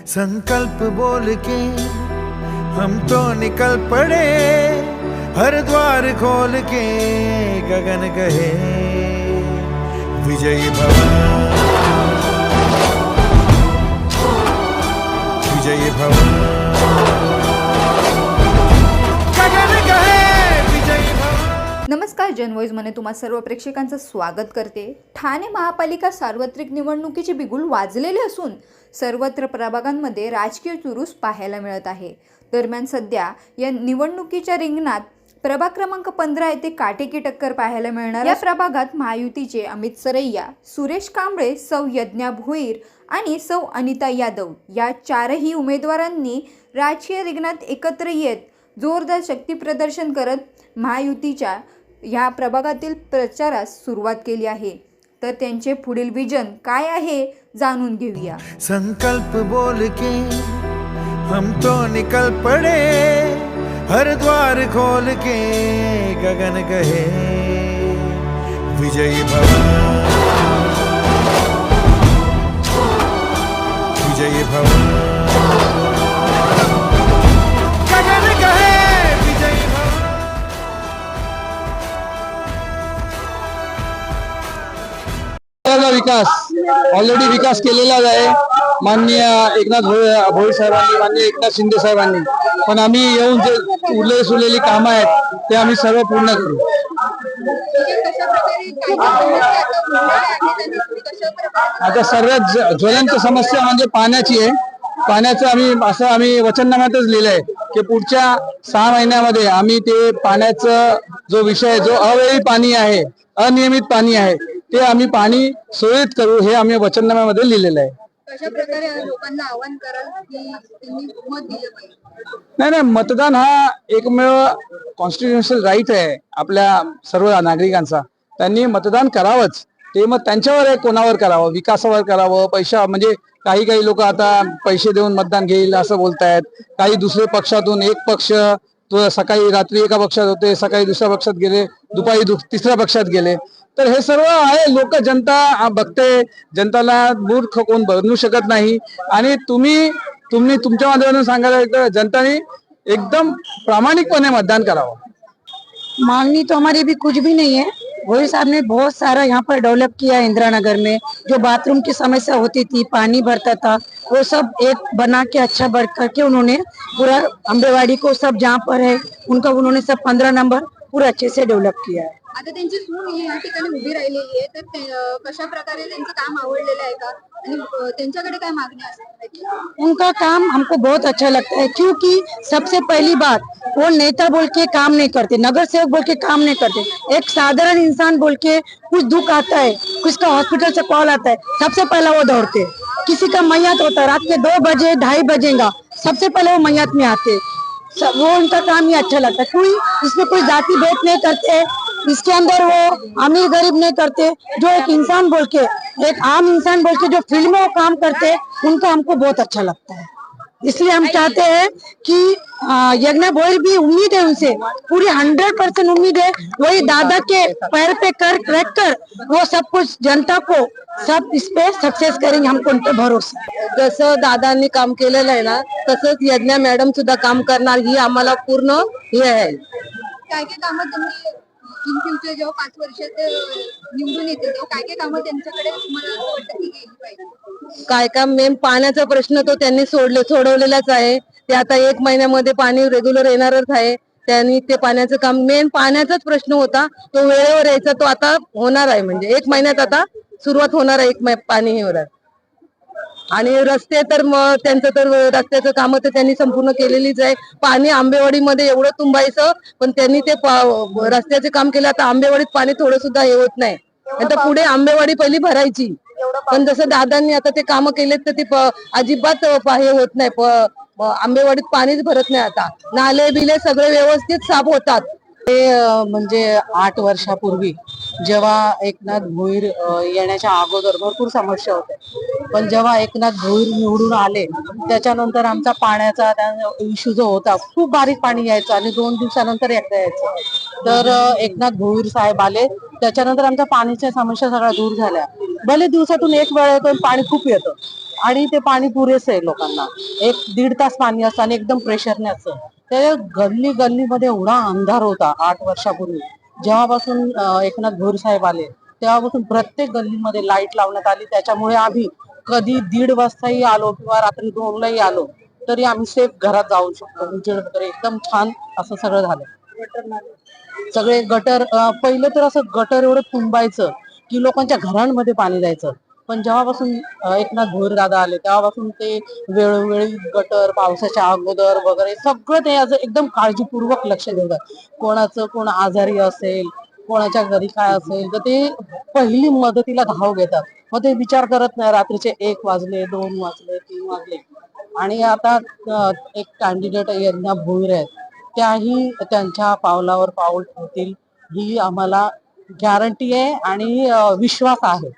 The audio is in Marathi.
संकल्प बोल के हम तो निकल पड़े, हर द्वार खोल के गगन कहे विजयी भव, विजयी भव, गगन कहे विजयी भव। नमस्कार, जनव्हॉइसमध्ये तुम्हा सर्व प्रेक्षकांचं स्वागत करते। ठाणे महापालिका सार्वत्रिक निवडणुकीचे बिगुल वाजलेले असून सर्वत्र प्रभागांमध्ये राजकीय चुरूस पाहायला मिळत आहे। दरम्यान सध्या या निवडणुकीच्या रिंगणात प्रभाग क्रमांक 15 येथे काटेकी टक्कर पाहायला मिळणार। या प्रभागात महायुतीचे अमित सरैया, सुरेश कांबळे, सौ यज्ञा भोईर आणि सौ अनिता यादव या चारही उमेदवारांनी राजकीय रिंगणात एकत्र येत जोरदार शक्ती प्रदर्शन करत महायुतीच्या या प्रभागातील प्रचारास सुरुवात केली आहे। तर त्यांचे पुढील विजन काय आहे जाणून घेऊया। संकल्प बोल के हम तो निकल पड़े, हर द्वार खोल के गगन कहे विजयी भव, विजयी भव, गगन कहे विजयी भव। विकास ऑलरेडी विकास केलेलाच आहे माननीय एकनाथ भोईर साहेबांनी, माननीय एकनाथ शिंदे साहेबांनी, पण आम्ही येऊन जे उरलेली कामं आहेत ते आम्ही सर्व पूर्ण करू। आता सर्वात ज्वलंत समस्या म्हणजे पाण्याची आहे। पाण्याचं आम्ही वचननाम्यातच लिहिलंय की पुढच्या 6 महिन्यामध्ये आम्ही ते पाण्याचं जो विषय, जो अवेळी पाणी आहे, अनियमित पाणी आहे, ते आम्ही पाणी सुरळीत करू, हे आम्ही वचननाम्यामध्ये लिहिलेलं आहे। कशा प्रकारे लोकांना आवाहन कराल की त्यांनी मत दिलं पाहिजे? नाही, मतदान हा एकमेव कॉन्स्टिट्युशनल राईट आहे आपल्या सर्व नागरिकांचा। त्यांनी मतदान करावंच। ते मग त्यांच्यावर आहे, कोणावर करावं, विकासावर करावं, पैसा म्हणजे काही लोक आता पैसे देऊन मतदान घेईल असं बोलतायत। काही दुसरे पक्षातून, एक पक्ष तो सकाळी रात्री एका पक्षात होते, सकाळी दुसऱ्या पक्षात गेले, दुपारी तिसऱ्या पक्षात गेले। तर हे सर्व आहे, लोक जनता बघते, जनताला मूर्ख कोण बनवू शकत नाही। आणि तुम्ही तुमच्या माध्यमातून सांगायला जनताने एकदम प्रामाणिकपणे मतदान करावं। मांगनी तो हमारी भी कुछ भी नहीं है। भोईर साहब ने बहुत सारा यहाँ पर डेवलप किया है। इंदिरा नगर में जो बाथरूम की समस्या होती थी, पानी भरता था, वो सब एक बना के अच्छा बढ़ करके उन्होंने पूरा अंबेवाड़ी को सब जहाँ पर है उनका उन्होंने सब 15 नंबर पूरा अच्छे से डेवलप किया है। आता त्यांची सून या ठिकाणी उभी राहिलेली आहे, तर कशा प्रकारे त्यांचं काम आवडलेलं आहे का आणि त्यांच्याकडे काय मागणी असेल? उनका काम हमको बहुत अच्छा लगता है, क्योंकि सबसे पहली बात वो नेता बोल के काम नहीं करते, नगर सेवक बोल के काम नहीं करते। एक साधारण इंसान बोल के कुछ दुख आता है, किसका हॉस्पिटल से कॉल आता है, सबसे पहला वो दौड़ते। किसी का मैयत होता है रात के 2 बजे 2:30 बजेगा, सबसे पहले वो मैयत में आते। वो उनका काम ही अच्छा लगता है। इसमें कोई जाति भेद नहीं करते, इसके अंदर वो अमीर गरीब नहीं करते। जो एक इंसान बोल के, एक आम इंसान बोल के जो फील्ड में वो काम करते, उनका हमको बहुत अच्छा लगता है। इसलिए हम चाहते हैं कि यज्ञा भोईर भी उम्मीद है उनसे, पूरी 100% उम्मीद है। वही दादा के पैर पे रख कर वो सब कुछ जनता को सब इस पे सक्सेस करेंगे, हमको उन पे भरोसा है। जसं दादांनी काम केलेलं आहे ना, तसंच यज्ञा मॅडम सुद्धा काम करणार, ही आम्हाला पूर्ण हे आहे। काय काय कामं त्यांनी इन फ्युचर जेव्हा 5 वर्षात निवडून येते तेव्हा काय कामं त्यांच्याकडे तुम्हाला असं वाटतं की गेली पाहिजे? काय काम मेन पाण्याचा प्रश्न तो त्यांनी सोडवलेलाच आहे। ते आता 1 महिन्यामध्ये पाणी रेग्युलर येणारच आहे। त्यांनी ते पाण्याचं काम, मेन पाण्याचाच प्रश्न होता, तो वेळेवर यायचा, तो आता होणार आहे। म्हणजे 1 महिन्यात आता सुरुवात होणार आहे, 1 पाणी होणार। आणि रस्ते तर मग त्यांचं तर रस्त्याचं काम तर त्यांनी संपूर्ण केलेलीच आहे। पाणी आंबेवाडीमध्ये एवढं तुंबायचं, पण त्यांनी ते रस्त्याचे काम केलं। आता आंबेवाडीत पाणी थोडं सुद्धा हे होत नाही, आता पुढे आंबेवाडी पहिली भरायची, पण जसं दादांनी आता ते काम केलेत तर ते अजिबात हे होत नाही। आंबेवाडीत पाणीच भरत नाही। आता नाले बिले सगळे व्यवस्थित साफ होतात। ते म्हणजे 8 वर्षापूर्वी जेव्हा एकनाथ भोईर येण्याच्या अगोदर भरपूर समस्या होत्या, पण जेव्हा एकनाथ भोईर निवडून आले त्याच्यानंतर आमचा पाण्याचा इश्यू जो होता, खूप बारीक पाणी यायचं आणि 2 दिवसानंतर एकदा यायचं। तर एकनाथ भोईर साहेब आले त्याच्यानंतर आमच्या पाण्याच्या समस्या सगळ्या दूर झाल्या। भले दिवसातून 1 वेळा येतो, पाणी खूप येतं आणि ते पाणी पुरेसं आहे लोकांना. 1-1.5 तास पाणी असतं आणि एकदम प्रेशरने असतं. ते गल्ली गल्लीमध्ये एवढा अंधार होता 8 वर्षापूर्वी. जेव्हापासून एकनाथ भोईर साहेब आले तेव्हापासून प्रत्येक गल्लीमध्ये लाईट लावण्यात आली. त्याच्यामुळे आम्ही कधी 1:30 वाजताही आलो किंवा रात्री 2लाही आलो तरी आम्ही सेफ घरात जाऊ शकतो. उजेड वगैरे एकदम छान असं सगळं झालं. सगळे गटर पहिलं तर असं गटर एवढं तुंबायचं की लोकांच्या घरांमध्ये पाणी जायचं. पण जेव्हापासून एकनाथ भोईर दादा आले तेव्हापासून ते वेळोवेळी गटर पावसाच्या अगोदर वगैरे सगळं ते असं एकदम काळजीपूर्वक लक्ष देतात. कोण आजारी असेल, कोणाच्या घरी काय असेल तर ते पहिली मदतीला धाव घेतात. मग ते विचार करत नाही रात्रीचे 1 वाजले, 2 वाजले, 3 वाजले. आणि आता एक कॅन्डिडेट यज्ञा भोईर आहेत, त्याही त्यांच्या पावलावर पाऊल ठेवतील ही आम्हाला गॅरंटी आहे आणि विश्वास आहे.